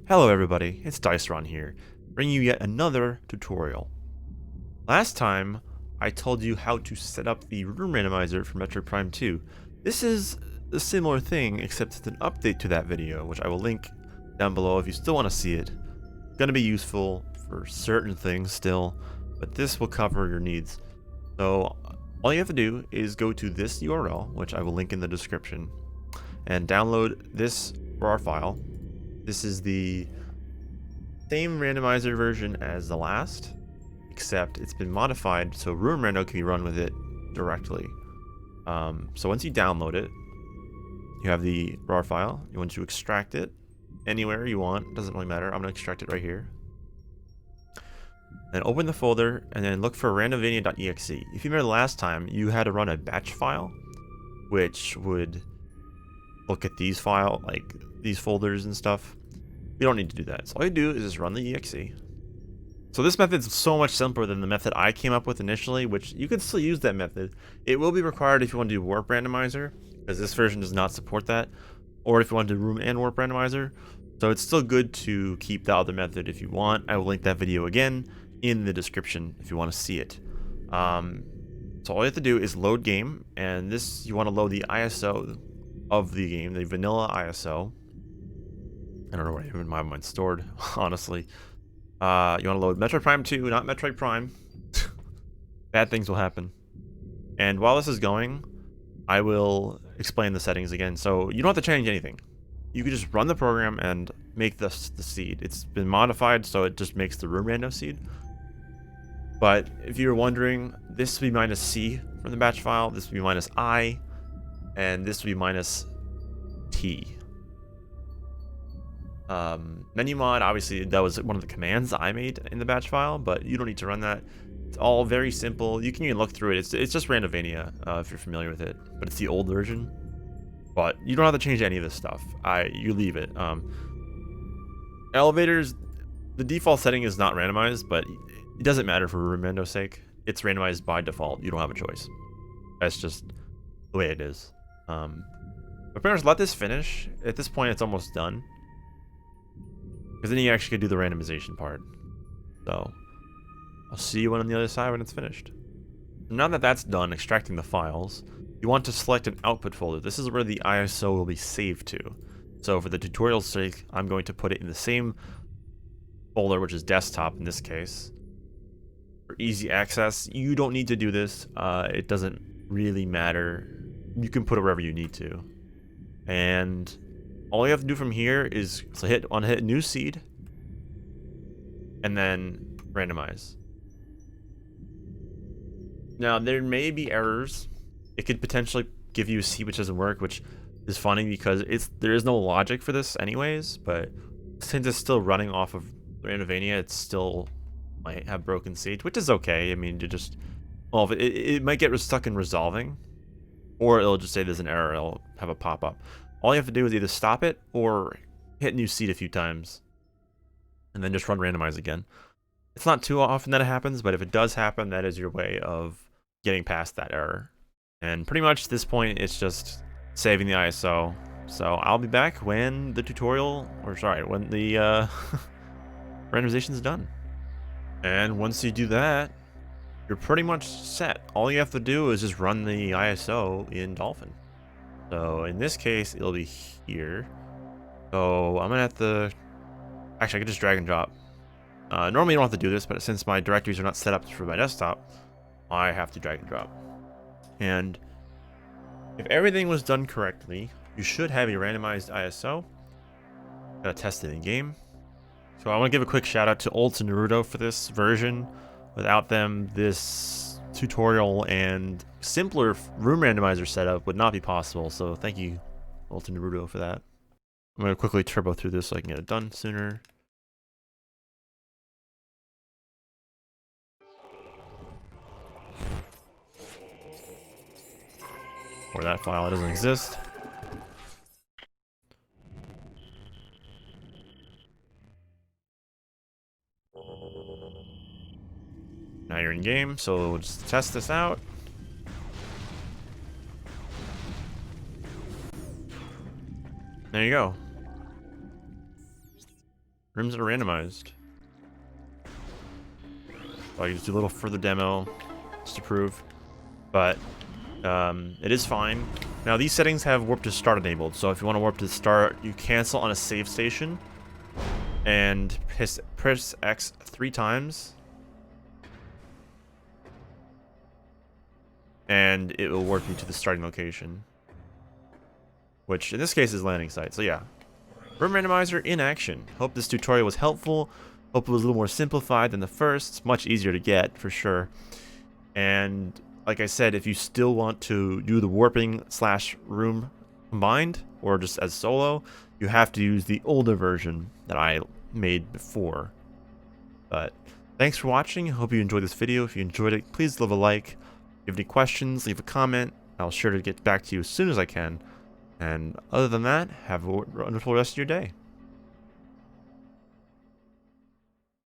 Hello everybody, it's Dyceron here, bringing you yet another tutorial. Last time, I told you how to set up the room randomizer for Metroid Prime 2. This is a similar thing, except it's an update to that video, which I will link down below if you still want to see it. Gonna be useful for certain things still, but this will cover your needs. So, all you have to do is go to this URL, which I will link in the description, and download this RAR file. This is the same randomizer version as the last, except it's been modified so Room Rando can be run with it directly. So once you download it, you have the RAR file. You want to extract it anywhere you want. Doesn't really matter. I'm going to extract it right here. Then open the folder and then look for Randovania.exe. If you remember the last time, you had to run a batch file, which would look at these these folders and stuff. You don't need to do that. So all you do is just run the exe. So this method is so much simpler than the method I came up with initially, which you can still use that method. It will be required if you want to do warp randomizer, because this version does not support that, or if you want to do room and warp randomizer. So it's still good to keep the other method if you want. I will link that video again in the description if you want to see it. So all you have to do is load game, and this you want to load the ISO of the game, the vanilla ISO. I don't know where even my mine's stored, honestly. You want to load Metroid Prime 2, not Metroid Prime. Bad things will happen. And while this is going, I will explain the settings again. So you don't have to change anything. You can just run the program and make the seed. It's been modified, so it just makes the room random seed. But if you're wondering, this will be minus C from the batch file, this will be minus I, and this will be minus T. Menu mod, obviously that was one of the commands I made in the batch file, but you don't need to run that. It's all very simple. You can even look through it. It's just Randovania, if you're familiar with it, but it's the old version. But you don't have to change any of this stuff. You leave it. Elevators, the default setting is not randomized, but it doesn't matter for room rando's sake. It's randomized by default. You don't have a choice. That's just the way it is. But pretty much let this finish. At this point, it's almost done. Because then you actually could do the randomization part. So, I'll see you on the other side when it's finished. Now that that's done, extracting the files, you want to select an output folder. This is where the ISO will be saved to. So for the tutorial's sake, I'm going to put it in the same folder, which is desktop in this case. For easy access, you don't need to do this. It doesn't really matter. You can put it wherever you need to. And all you have to do from here is hit new seed and then randomize. Now there may be errors. It could potentially give you a seed which doesn't work, which is funny because there is no logic for this anyways, but since it's still running off of Randovania, it still might have broken seed, which is okay. I mean, it might get stuck in resolving, or it'll just say there's an error. It'll have a pop-up. All you have to do is either stop it or hit new seed a few times and then just run randomize again. It's not too often that it happens, but if it does happen, that is your way of getting past that error. And pretty much at this point, it's just saving the ISO. So I'll be back when the when the randomization is done. And once you do that, you're pretty much set. All you have to do is just run the ISO in Dolphin. So in this case, it'll be here. So I'm gonna have to, actually I could just drag and drop. Normally you don't have to do this, but since my directories are not set up for my desktop, I have to drag and drop. And if everything was done correctly, you should have a randomized ISO. Gotta test it in game. So I want to give a quick shout out to Ult and Naruto for this version. Without them, this tutorial and simpler room randomizer setup would not be possible, so thank you, Ult and Naruto, for that. I'm going to quickly turbo through this so I can get it done sooner. Or that file doesn't exist. Now you're in game, so we'll just test this out. There you go. Rooms are randomized. So I can just do a little further demo just to prove. But it is fine. Now these settings have warp to start enabled. So if you want to warp to start, you cancel on a save station and press X 3 times. And it will warp you to the starting location. Which in this case is landing site. So yeah. Room Randomizer in action. Hope this tutorial was helpful. Hope it was a little more simplified than the first. It's much easier to get, for sure. And like I said, if you still want to do the warping / room combined, or just as solo, you have to use the older version that I made before. But thanks for watching. Hope you enjoyed this video. If you enjoyed it, please leave a like. If you have any questions, leave a comment. I'll sure to get back to you as soon as I can. And other than that, have a wonderful rest of your day.